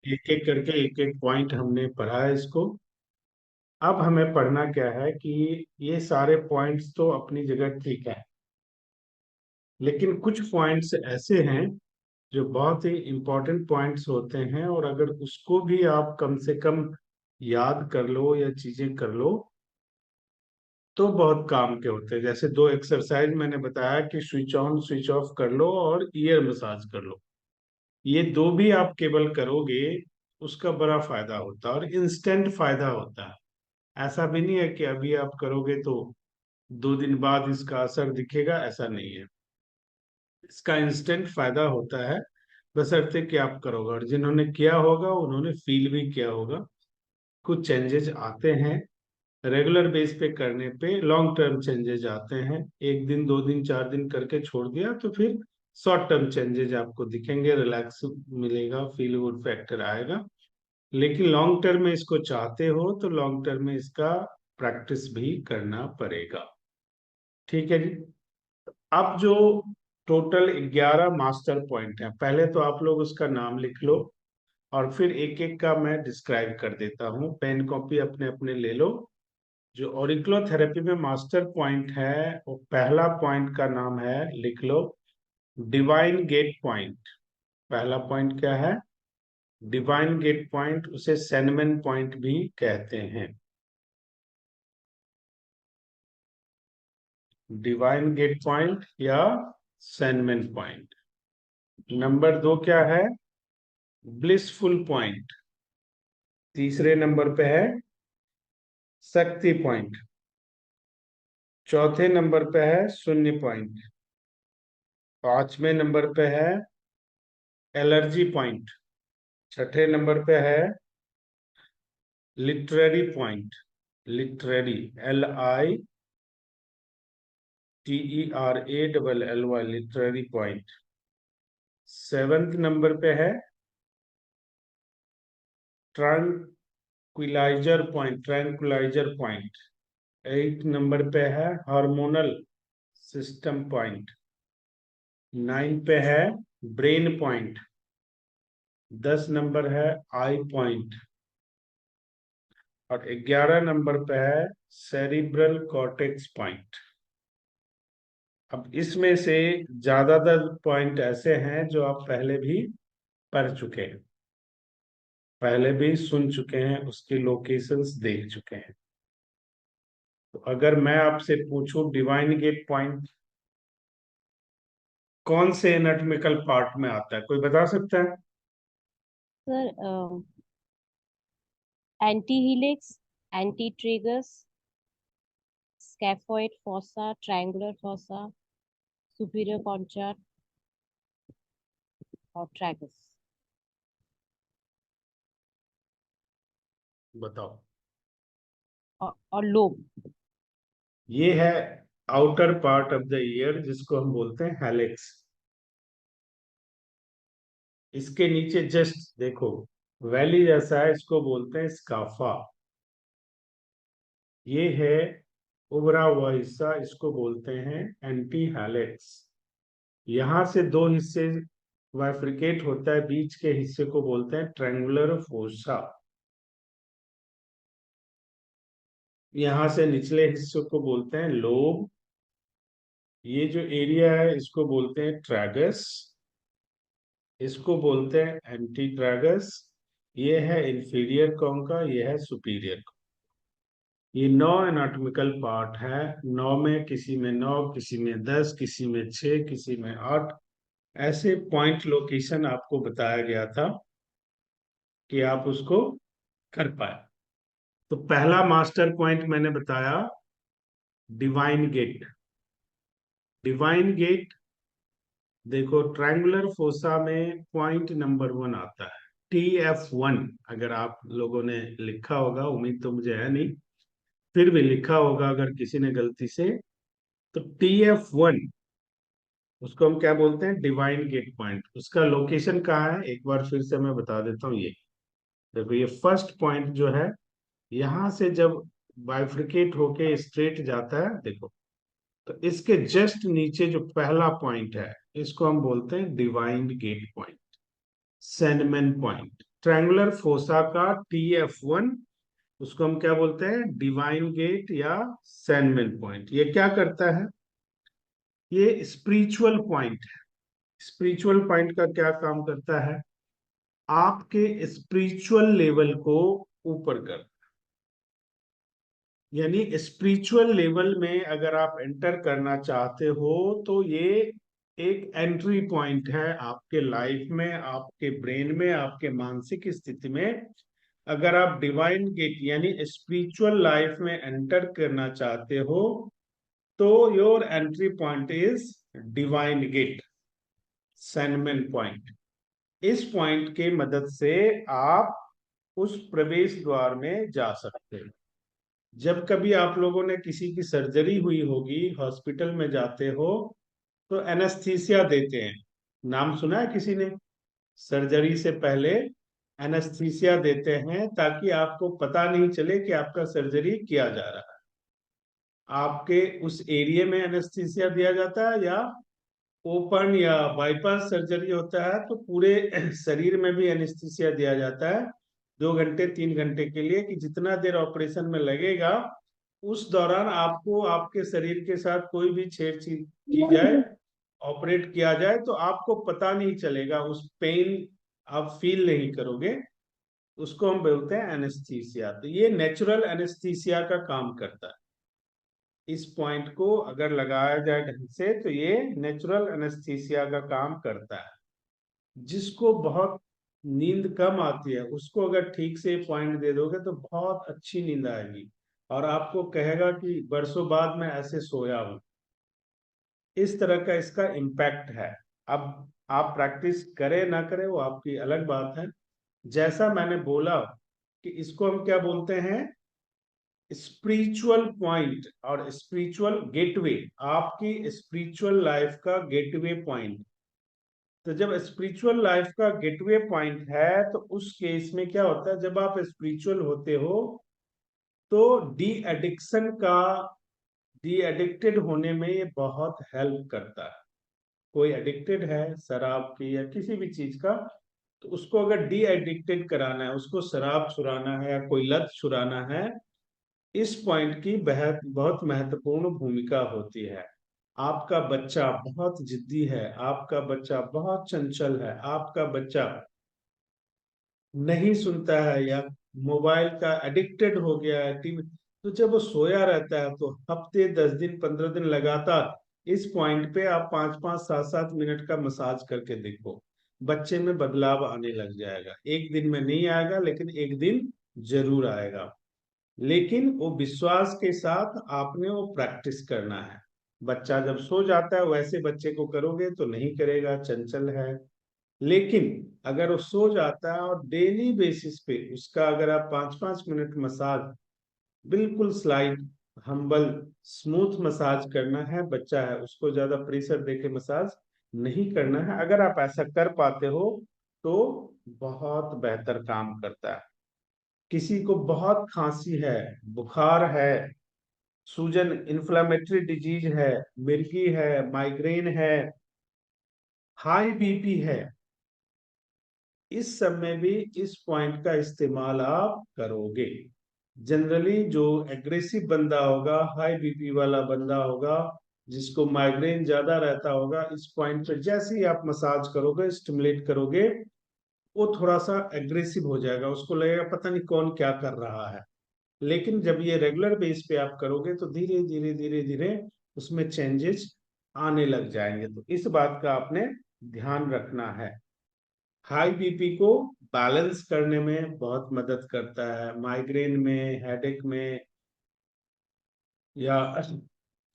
एक एक करके एक एक पॉइंट हमने पढ़ा है इसको। अब हमें पढ़ना क्या है कि ये सारे पॉइंट्स तो अपनी जगह ठीक है, लेकिन कुछ पॉइंट्स ऐसे हैं जो बहुत ही इंपॉर्टेंट पॉइंट्स होते हैं, और अगर उसको भी आप कम से कम याद कर लो या चीजें कर लो तो बहुत काम के होते हैं। जैसे दो एक्सरसाइज मैंने बताया कि स्विच ऑन स्विच ऑफ कर लो और ईयर मसाज कर लो, ये दो भी आप केवल करोगे उसका बड़ा फायदा होता है, और इंस्टेंट फायदा होता है। ऐसा भी नहीं है कि अभी आप करोगे तो 2 दिन बाद इसका असर दिखेगा, ऐसा नहीं है। इसका इंस्टेंट फायदा होता है, बशर्ते कि आप करोगे, और जिन्होंने किया होगा उन्होंने फील भी किया होगा। कुछ चेंजेस आते हैं रेगुलर बेस पे करने पे, लॉन्ग टर्म चेंजेस आते हैं। 1 दिन 2 दिन 4 दिन करके छोड़ दिया तो फिर शॉर्ट टर्म चेंजेस आपको दिखेंगे, रिलैक्स मिलेगा, फील गुड फैक्टर आएगा। लेकिन लॉन्ग टर्म में इसको चाहते हो तो लॉन्ग टर्म में इसका प्रैक्टिस भी करना पड़ेगा। ठीक है जी। अब जो टोटल 11 मास्टर पॉइंट है, पहले तो आप लोग उसका नाम लिख लो, और फिर एक एक का मैं डिस्क्राइब कर देता हूँ। पेन कॉपी अपने अपने ले लो। जो ऑरिक्लोथेरेपी में मास्टर पॉइंट है, वो पहला पॉइंट का नाम है, लिख लो, डिवाइन गेट पॉइंट। पहला पॉइंट क्या है? Divine gate point. उसे सेनमन पॉइंट भी कहते हैं। डिवाइन गेट पॉइंट या सेनमन पॉइंट। नंबर 2 क्या है? Blissful point. तीसरे नंबर पे है शक्ति पॉइंट। चौथे नंबर पे है शून्य पॉइंट। 5वें नंबर पे है एलर्जी पॉइंट। छठे नंबर पे है literary point. Literary, LITERALLY, literary point. 7th number पे है tranquilliser point. Tranquilliser point. 8th number पे है हार्मोनल सिस्टम पॉइंट। 9 पे है ब्रेन पॉइंट। 10 नंबर है आई पॉइंट। और 11 नंबर पे है सेरिब्रल कॉर्टेक्स पॉइंट। अब इसमें से ज्यादातर पॉइंट ऐसे हैं जो आप पहले भी पढ़ चुके हैं, पहले भी सुन चुके हैं, उसकी लोकेशंस देख चुके हैं। तो अगर मैं आपसे पूछूं डिवाइन गेट पॉइंट कौन से एनाटॉमिकल पार्ट में आता है, कोई बता सकता है? Sir, anti helix, anti tragus, scaphoid fossa, triangular fossa, superior कॉन्चा और ट्रैगस। बताओ। और लोब। ये है outer part of the year, जिसको हम बोलते हैं हेलिक्स। इसके नीचे जस्ट देखो वैली जैसा है, इसको बोलते हैं स्काफा। ये है उभरा हुआ हिस्सा, इसको बोलते हैं एंटी हेलिक्स। यहां से दो हिस्से बाइफरकेट होता है, बीच के हिस्से को बोलते हैं ट्रायंगुलर फोसा। यहां से निचले हिस्से को बोलते हैं लोब। ये जो एरिया है इसको बोलते हैं ट्रैगस, इसको बोलते हैं एंटी ट्रैगस। ये है इंफीरियर कॉन्का, ये है सुपीरियर। ये 9 एनाटॉमिकल पार्ट है। 9 में, किसी में 9, किसी में 10, किसी में 6, किसी में 8, ऐसे पॉइंट लोकेशन आपको बताया गया था कि आप उसको कर पाए। तो पहला मास्टर पॉइंट मैंने बताया डिवाइन गेट। डिवाइन गेट देखो ट्रायंगुलर फोसा में पॉइंट नंबर 1 आता है, TF1। अगर आप लोगों ने लिखा होगा, उम्मीद तो मुझे है नहीं, फिर भी लिखा होगा अगर किसी ने गलती से, तो TF1 उसको हम क्या बोलते हैं? Divine gate point. उसका लोकेशन कहाँ है एक बार फिर से मैं बता देता हूँ। ये देखो, ये फर्स्ट पॉइंट जो है, यहां से जब बाइफ्रिकेट होके स्ट्रेट जाता है, देखो, तो इसके जस्ट नीचे जो पहला पॉइंट है, इसको हम बोलते हैं डिवाइन गेट पॉइंट, सेनमन पॉइंट, ट्रायंगुलर फोसा का TF1, उसको हम क्या बोलते हैं, डिवाइन गेट या सैनमैन पॉइंट। ये क्या करता है, ये स्पिरिचुअल पॉइंट है। स्पिरिचुअल पॉइंट का क्या काम करता है, आपके स्पिरिचुअल लेवल को ऊपर कर, यानी स्पिरिचुअल लेवल में अगर आप एंटर करना चाहते हो तो ये एक एंट्री पॉइंट है आपके लाइफ में, आपके ब्रेन में, आपके मानसिक स्थिति में। अगर आप डिवाइन गेट यानी स्पिरिचुअल लाइफ में एंटर करना चाहते हो तो your entry point is divine gate, सैनमैन पॉइंट। इस पॉइंट के मदद से आप उस प्रवेश द्वार में जा सकते हैं। जब कभी आप लोगों ने किसी की सर्जरी हुई होगी, हॉस्पिटल में जाते हो तो एनेस्थीसिया देते हैं, नाम सुना है किसी ने? सर्जरी से पहले एनेस्थीसिया देते हैं ताकि आपको पता नहीं चले कि आपका सर्जरी किया जा रहा है। आपके उस एरिया में एनेस्थीसिया दिया जाता है, या ओपन या बाईपास सर्जरी होता है तो पूरे शरीर में भी एनेस्थीसिया दिया जाता है 2 घंटे 3 घंटे के लिए, कि जितना देर ऑपरेशन में लगेगा उस दौरान आपको आपके शरीर के साथ कोई भी छेड़छाड़ की जाए, ऑपरेट किया जाए तो आपको पता नहीं चलेगा, उस पेन आप फील नहीं करोगे। उसको हम बोलते हैं एनेस्थीसिया। तो ये नेचुरल एनेस्थीसिया का काम करता है। इस पॉइंट को अगर लगाया जाए ढंग से तो ये नेचुरल एनेस्थीसिया का काम करता है। जिसको बहुत नींद कम आती है उसको अगर ठीक से पॉइंट दे दोगे तो बहुत अच्छी नींद आएगी, और आपको कहेगा कि बरसों बाद मैं ऐसे सोया हूं। इस तरह का इसका इम्पैक्ट है। अब आप प्रैक्टिस करें ना करें वो आपकी अलग बात है। जैसा मैंने बोला कि इसको हम क्या बोलते हैं, स्पिरिचुअल पॉइंट और स्पिरिचुअल गेटवे, आपकी स्पिरिचुअल लाइफ का गेटवे पॉइंट। तो जब स्पिरिचुअल लाइफ का गेटवे पॉइंट है तो उस केस में क्या होता है, जब आप स्पिरिचुअल होते हो तो डी एडिक्शन का, डी एडिक्टेड होने में ये बहुत हेल्प करता है। कोई एडिक्टेड है शराब की या किसी भी चीज का, तो उसको अगर डी एडिक्टेड कराना है, उसको शराब छुड़ाना है या कोई लत छुड़ाना है, इस पॉइंट की बहुत बहुत महत्वपूर्ण भूमिका होती है। आपका बच्चा बहुत जिद्दी है, आपका बच्चा बहुत चंचल है, आपका बच्चा नहीं सुनता है या मोबाइल का एडिक्टेड हो गया है, टीवी, तो जब वो सोया रहता है तो हफ्ते 10 दिन 15 दिन लगातार इस पॉइंट पे आप 5-5 7-7 मिनट का मसाज करके देखो, बच्चे में बदलाव आने लग जाएगा। एक दिन में नहीं आएगा लेकिन एक दिन जरूर आएगा। लेकिन वो विश्वास के साथ आपने वो प्रैक्टिस करना है। बच्चा जब सो जाता है वैसे बच्चे को करोगे तो नहीं करेगा, चंचल है। लेकिन अगर वो सो जाता है और डेली बेसिस पे उसका अगर आप 5-5 मिनट मसाज, बिल्कुल स्लाइड, हम्बल, स्मूथ मसाज करना है, बच्चा है उसको ज्यादा प्रेशर देके मसाज नहीं करना है, अगर आप ऐसा कर पाते हो तो बहुत बेहतर काम करता है। किसी को बहुत खांसी है, बुखार है, सूजन, इन्फ्लामेटरी डिजीज है, मिर्गी है, माइग्रेन है, हाई बीपी है, इस सब में भी इस पॉइंट का इस्तेमाल आप करोगे। जनरली जो एग्रेसिव बंदा होगा, हाई बीपी वाला बंदा होगा, जिसको माइग्रेन ज्यादा रहता होगा, इस पॉइंट पे जैसे ही आप मसाज करोगे, स्टिमुलेट करोगे, वो थोड़ा सा एग्रेसिव हो जाएगा, उसको लगेगा पता नहीं कौन क्या कर रहा है। लेकिन जब ये रेगुलर बेस पे आप करोगे तो धीरे धीरे धीरे धीरे उसमें चेंजेस आने लग जाएंगे। तो इस बात का आपने ध्यान रखना है। हाई बीपी को बैलेंस करने में बहुत मदद करता है, माइग्रेन में, हेडेक में, या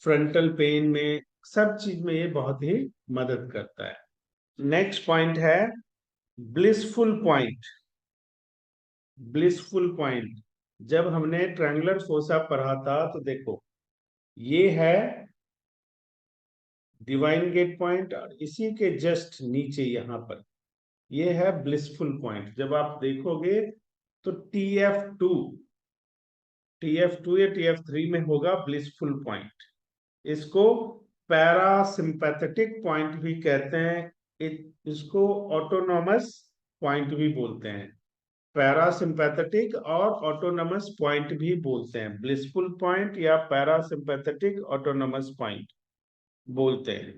फ्रंटल पेन में, सब चीज में ये बहुत ही मदद करता है। नेक्स्ट पॉइंट है ब्लिसफुल पॉइंट। ब्लिसफुल पॉइंट, जब हमने ट्रायंगुलर फोसा पढ़ा था तो देखो ये है डिवाइन गेट पॉइंट, और इसी के जस्ट नीचे यहाँ पर ये है ब्लिसफुल पॉइंट। जब आप देखोगे तो टी एफ टू या TF3 में होगा ब्लिसफुल पॉइंट। इसको पैरासिम्पैथेटिक पॉइंट भी कहते हैं, इसको ऑटोनॉमस पॉइंट भी बोलते हैं। पैरासिम्पैथेटिक और ऑटोनमस पॉइंट भी बोलते हैं, ब्लिसफुल पॉइंट या पैरासिम्पैथेटिक ऑटोनमस पॉइंट बोलते हैं।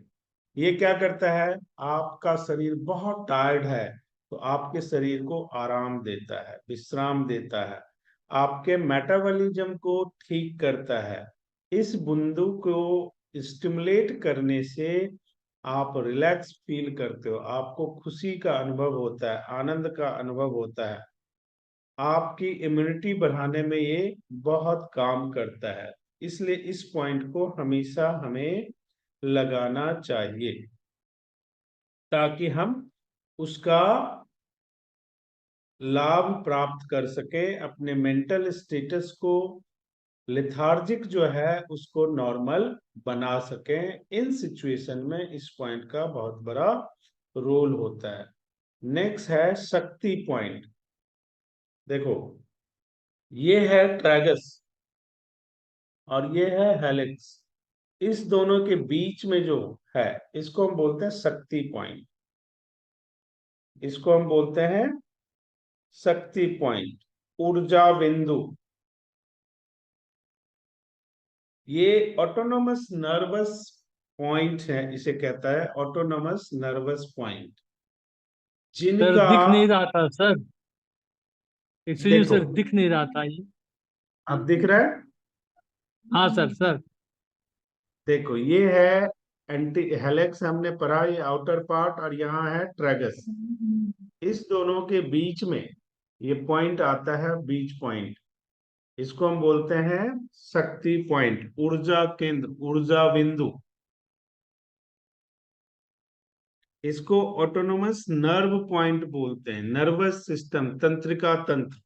ये क्या करता है, आपका शरीर बहुत टायर्ड है तो आपके शरीर को आराम देता है, विश्राम देता है, आपके मेटाबॉलिज्म को ठीक करता है। इस बिंदु को स्टिमुलेट करने से आप रिलैक्स फील करते हो, आपको खुशी का अनुभव होता है, आनंद का अनुभव होता है, आपकी इम्यूनिटी बढ़ाने में ये बहुत काम करता है। इसलिए इस पॉइंट को हमेशा हमें लगाना चाहिए ताकि हम उसका लाभ प्राप्त कर सके, अपने मेंटल स्टेटस को, लेथार्जिक जो है उसको नॉर्मल बना सकें। इन सिचुएशन में इस पॉइंट का बहुत बड़ा रोल होता है। नेक्स्ट है शक्ति पॉइंट। देखो, ये है ट्रैगस और ये है हेलिक्स। इस दोनों के बीच में जो है इसको हम बोलते हैं शक्ति पॉइंट, इसको हम बोलते हैं शक्ति पॉइंट, ऊर्जा बिंदु। ये ऑटोनोमस नर्वस पॉइंट है, इसे कहता है ऑटोनोमस नर्वस पॉइंट, सर जिनका, दिख नहीं रहा था सर, एक्सक्यूज देखो सर, दिख नहीं रहा था ये। अब दिख रहा है। हाँ सर सर। देखो ये है एंटी हेलेक्स, हमने पढ़ा, ये आउटर पार्ट, और यहाँ है ट्रैगस। इस दोनों के बीच में ये पॉइंट आता है, बीच पॉइंट, इसको हम बोलते हैं शक्ति पॉइंट, ऊर्जा केंद्र, ऊर्जा बिंदु। इसको ऑटोनोमस नर्व पॉइंट बोलते हैं, नर्वस सिस्टम, तंत्रिका तंत्र।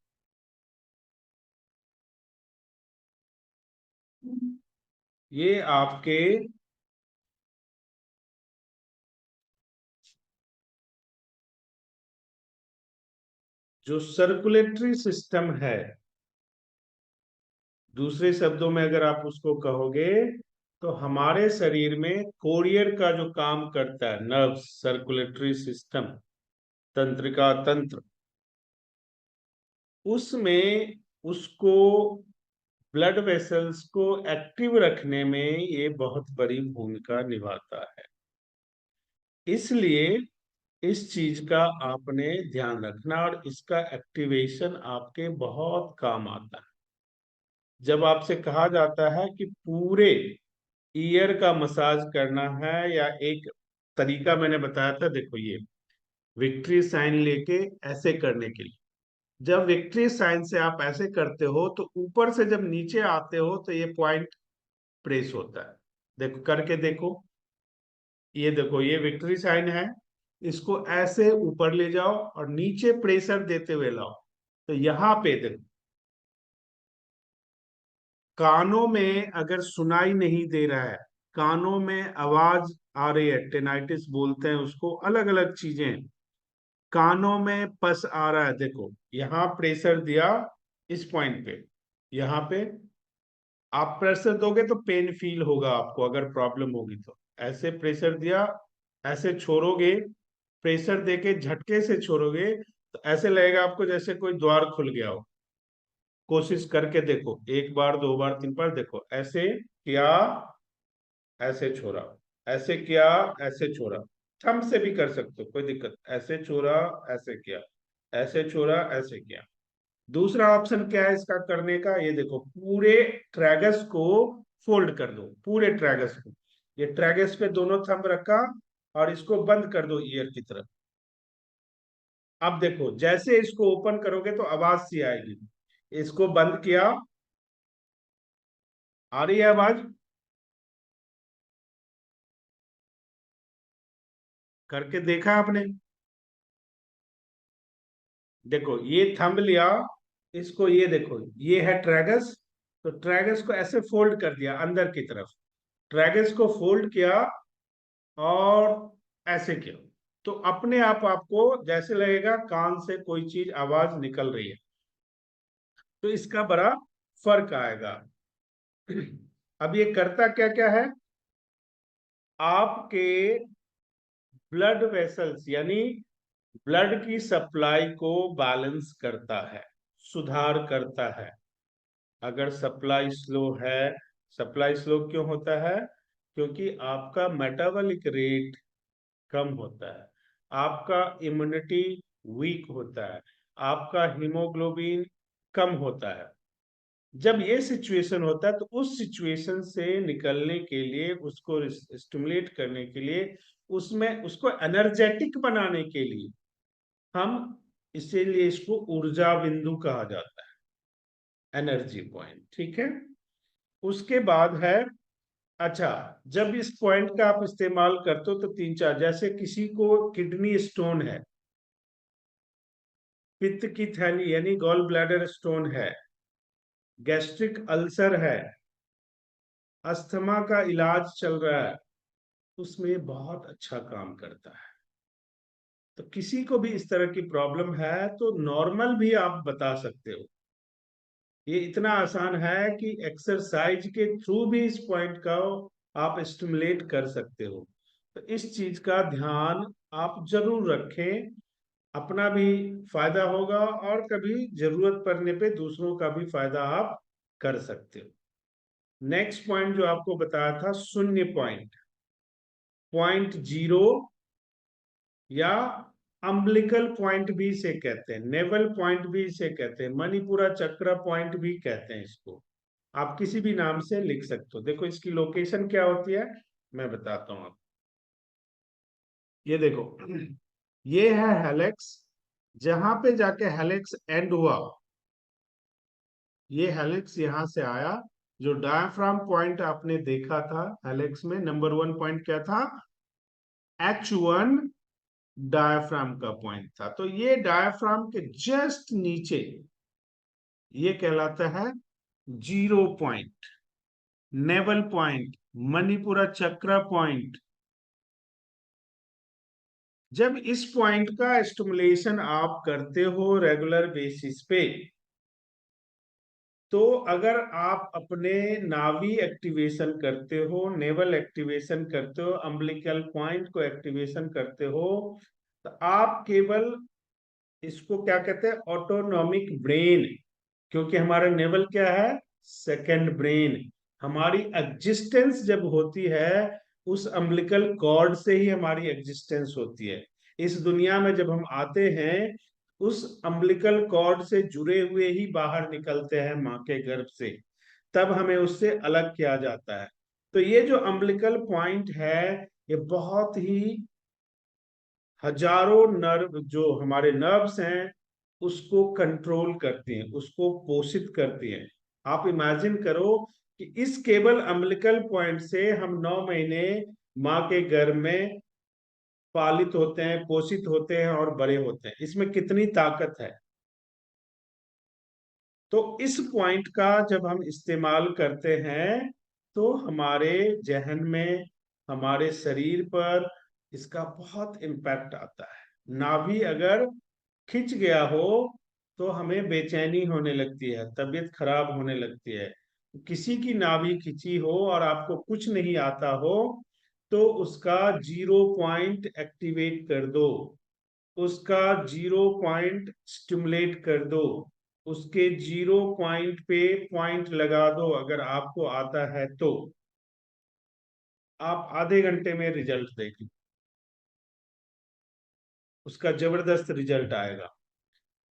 ये आपके जो सर्कुलेटरी सिस्टम है, दूसरे शब्दों में अगर आप उसको कहोगे तो हमारे शरीर में कोरियर का जो काम करता है, नर्व्स, सर्कुलेटरी सिस्टम, तंत्रिका तंत्र, उसमें उसको ब्लड वेसल्स को एक्टिव रखने में ये बहुत बड़ी भूमिका निभाता है। इसलिए इस चीज का आपने ध्यान रखना और इसका एक्टिवेशन आपके बहुत काम आता है। जब आपसे कहा जाता है कि पूरे ईयर का मसाज करना है, या एक तरीका मैंने बताया था, देखो ये विक्ट्री साइन लेके ऐसे करने के लिए, जब विक्ट्री साइन से आप ऐसे करते हो तो ऊपर से जब नीचे आते हो तो ये पॉइंट प्रेस होता है। देखो करके देखो, ये देखो ये विक्ट्री साइन है, इसको ऐसे ऊपर ले जाओ और नीचे प्रेशर देते हुए लाओ, तो यहां पे देखो, कानों में अगर सुनाई नहीं दे रहा है, कानों में आवाज आ रही है, टेनाइटिस बोलते हैं उसको, अलग अलग चीजें, कानों में पस आ रहा है, देखो यहां प्रेशर दिया इस पॉइंट पे, यहां पे आप प्रेशर दोगे तो पेन फील होगा आपको, अगर प्रॉब्लम होगी तो ऐसे प्रेशर दिया, ऐसे छोड़ोगे, प्रेशर देके झटके से छोड़ोगे तो ऐसे लगेगा आपको जैसे कोई द्वार खुल गया हो। कोशिश करके देखो, एक बार, दो बार, तीन बार, देखो ऐसे किया, ऐसे छोड़ा, ऐसे किया, ऐसे छोड़ा, थंब से भी कर सकते हो, कोई दिक्कत, ऐसे छोड़ा, ऐसे किया, ऐसे छोड़ा, ऐसे किया। दूसरा ऑप्शन क्या है इसका करने का, ये देखो पूरे ट्रैगस को फोल्ड कर दो, पूरे ट्रैगस को, ये ट्रैगस पे दोनों थंब रखा और इसको बंद कर दो ईयर की तरफ। अब देखो जैसे इसको ओपन करोगे तो आवाज सी आएगी, इसको बंद किया, आ रही है आवाज, करके देखा आपने। देखो ये थंब लिया, इसको ये देखो, ये है ट्रैगस, तो ट्रैगस को ऐसे फोल्ड कर दिया अंदर की तरफ, ट्रैगस को फोल्ड किया और ऐसे किया, तो अपने आप आपको जैसे लगेगा कान से कोई चीज आवाज निकल रही है, तो इसका बड़ा फर्क आएगा। अब ये करता क्या क्या है, आपके ब्लड वेसल्स यानी ब्लड की सप्लाई को बैलेंस करता है, सुधार करता है। अगर सप्लाई स्लो है, सप्लाई स्लो क्यों होता है? क्योंकि आपका मेटाबॉलिक रेट कम होता है, आपका इम्यूनिटी वीक होता है, आपका हीमोग्लोबिन कम होता है। जब ये सिचुएशन होता है तो उस सिचुएशन से निकलने के लिए, उसको स्टिमुलेट करने के लिए, उसमें उसको एनर्जेटिक बनाने के लिए हम, इसीलिए इसको ऊर्जा बिंदु कहा जाता है, एनर्जी पॉइंट। ठीक है। उसके बाद है, अच्छा, जब इस पॉइंट का आप इस्तेमाल करते हो तो तीन चार, जैसे किसी को किडनी स्टोन है, पित्त की थैली यानी गॉल ब्लैडर स्टोन है, गैस्ट्रिक अल्सर है, अस्थमा का इलाज चल रहा है, उसमें बहुत अच्छा काम करता है। तो किसी को भी इस तरह की प्रॉब्लम है तो नॉर्मल भी आप बता सकते हो। ये इतना आसान है कि एक्सरसाइज के थ्रू भी इस पॉइंट का आप स्टिमुलेट कर सकते हो। तो इस चीज का ध्यान आप जरूर रखें, अपना भी फायदा होगा और कभी जरूरत पड़ने पे दूसरों का भी फायदा आप कर सकते हो। नेक्स्ट पॉइंट जो आपको बताया था, शून्य पॉइंट, पॉइंट जीरो, या अम्बिलिकल पॉइंट भी इसे कहते हैं, नेवल पॉइंट भी इसे कहते हैं, मणिपुरा चक्र पॉइंट भी कहते हैं इसको। आप किसी भी नाम से लिख सकते हो। देखो इसकी लोकेशन क्या होती है, मैं बताता हूं आपको। ये देखो, ये है हेलिक्स, जहां पे जाके हेलिक्स एंड हुआ, ये हेलिक्स यहां से आया। जो डायाफ्राम पॉइंट आपने देखा था हेलिक्स में, नंबर 1 पॉइंट क्या था? H1 डायाफ्राम का पॉइंट था। तो ये डायाफ्राम के जस्ट नीचे ये कहलाता है zero point, naval point, Manipura चक्र पॉइंट। जब इस पॉइंट का स्टिमुलेशन आप करते हो रेगुलर बेसिस पे, तो अगर आप अपने नाभि एक्टिवेशन करते हो, नेवल एक्टिवेशन करते हो, अम्बिलिकल पॉइंट को एक्टिवेशन करते हो, तो आप केवल, इसको क्या कहते हैं, ऑटोनॉमिक ब्रेन, क्योंकि हमारा नेवल क्या है? Second brain. हमारी एग्जिस्टेंस जब होती है, उस अम्बिलिकल कॉर्ड से ही हमारी एग्जिस्टेंस होती है। इस दुनिया में जब हम आते हैं, उस अम्बिलिकल कॉर्ड से जुड़े हुए ही बाहर निकलते हैं माँ के गर्भ से, तब हमें उससे अलग किया जाता है। तो ये जो अम्बिलिकल पॉइंट है, ये बहुत ही हजारों नर्व, जो हमारे नर्व्स हैं, उसको कंट्रोल करती हैं, उसको पोषित करती हैं। आप इमेजिन करो कि इस केवल अम्बिलिकल पॉइंट से हम 9 महीने माँ के गर्भ में पालित होते हैं, पोषित होते हैं और बड़े होते हैं। इसमें कितनी ताकत है। तो इस पॉइंट का जब हम इस्तेमाल करते हैं, तो हमारे जहन में, हमारे शरीर पर इसका बहुत इम्पैक्ट आता है। नाभि अगर खिंच गया हो तो हमें बेचैनी होने लगती है, तबीयत खराब होने लगती है। किसी की नाभि खिंची हो और आपको कुछ नहीं आता हो, तो उसका जीरो पॉइंट एक्टिवेट कर दो, उसका जीरो पॉइंट स्टिमुलेट कर दो, उसके जीरो पॉइंट पे पॉइंट लगा दो। अगर आपको आता है तो आप आधे घंटे में रिजल्ट देखिए, उसका जबरदस्त रिजल्ट आएगा।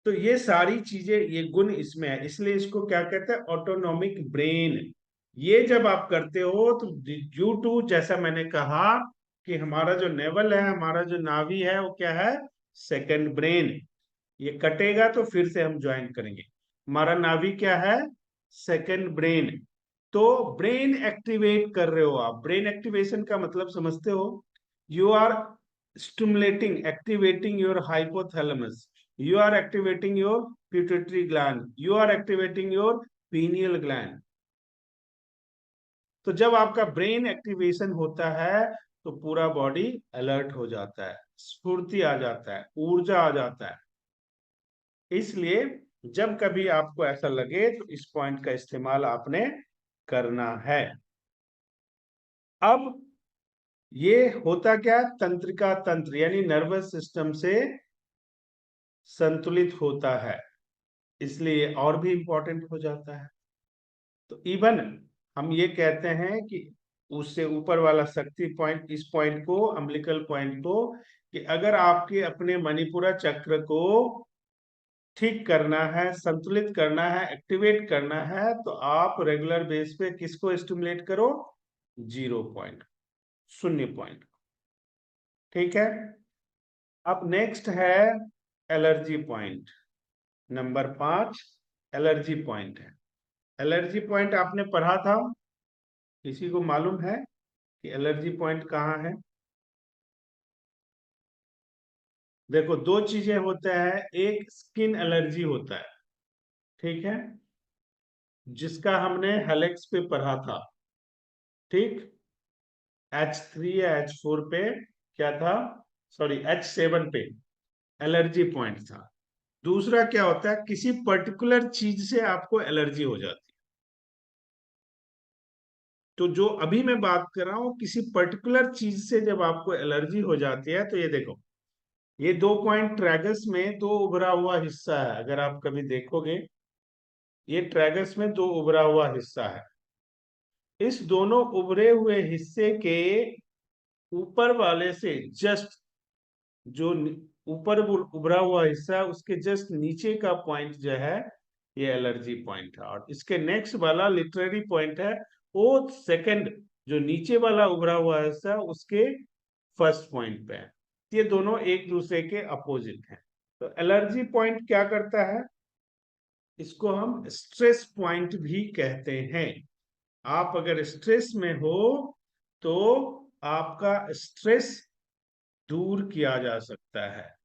तो ये सारी चीजें, ये गुण इसमें है, इसलिए इसको क्या कहते हैं? Autonomic brain. ये जब आप करते हो तो ड्यू टू, जैसा मैंने कहा कि हमारा जो नेवल है, हमारा जो नाभि है, वो क्या है? Second brain. ये कटेगा तो फिर से हम ज्वाइन करेंगे। हमारा नाभि क्या है? Second brain. तो ब्रेन एक्टिवेट कर रहे हो आप। ब्रेन एक्टिवेशन का मतलब समझते हो? You are stimulating, activating your hypothalamus, you are activating your pituitary gland, you are activating your pineal gland। तो जब आपका ब्रेन एक्टिवेशन होता है तो पूरा बॉडी अलर्ट हो जाता है, स्फूर्ति आ जाता है, ऊर्जा आ जाता है। इसलिए जब कभी आपको ऐसा लगे तो इस पॉइंट का इस्तेमाल आपने करना है। अब ये होता क्या? तंत्रिका तंत्र यानी नर्वस सिस्टम से संतुलित होता है, इसलिए और भी इंपॉर्टेंट हो जाता है। तो इवन हम ये कहते हैं कि उससे ऊपर वाला शक्ति पॉइंट, इस पॉइंट को, अम्बिलिकल पॉइंट को, कि अगर आपके अपने मणिपुरा चक्र को ठीक करना है, संतुलित करना है, एक्टिवेट करना है, तो आप रेगुलर बेस पे किसको स्टिमुलेट करो? 0 पॉइंट, 0 पॉइंट। ठीक है। अब नेक्स्ट है allergy point. Number 5 allergy point है। एलर्जी पॉइंट आपने पढ़ा था, किसी को मालूम है कि एलर्जी पॉइंट कहाँ है? देखो, दो चीजें होते हैं, एक स्किन एलर्जी होता है, ठीक है, जिसका हमने हेलेक्स पे पढ़ा था, ठीक, H3 या H4 पे क्या था, सॉरी H7 पे एलर्जी पॉइंट था। दूसरा क्या होता है, किसी पर्टिकुलर चीज से आपको एलर्जी हो जाती है। तो जो अभी मैं बात कर रहा हूं, किसी पर्टिकुलर चीज से जब आपको एलर्जी हो जाती है, तो ये देखो, ये 2 पॉइंट ट्रैगस में 2 उभरा हुआ हिस्सा है। अगर आप कभी देखोगे, ये ट्रैगस में 2 उभरा हुआ हिस्सा है। इस दोनों उभरे हुए हिस्से के ऊपर वाले से जस्ट, जो ऊपर उभरा हुआ हिस्सा है, उसके जस्ट नीचे का पॉइंट जो है, ये एलर्जी पॉइंट है। और इसके नेक्स्ट वाला लिटरेरी पॉइंट है, वो सेकंड, जो नीचे वाला उभरा हुआ हिस्सा है, उसके फर्स्ट पॉइंट पे है। ये दोनों एक दूसरे के अपोजिट हैं। तो एलर्जी पॉइंट क्या करता है, इसको हम स्ट्रेस पॉइंट भी कहते हैं। आप अगर स्ट्रेस में हो, तो आपका स्ट्रेस दूर किया जा सकता है।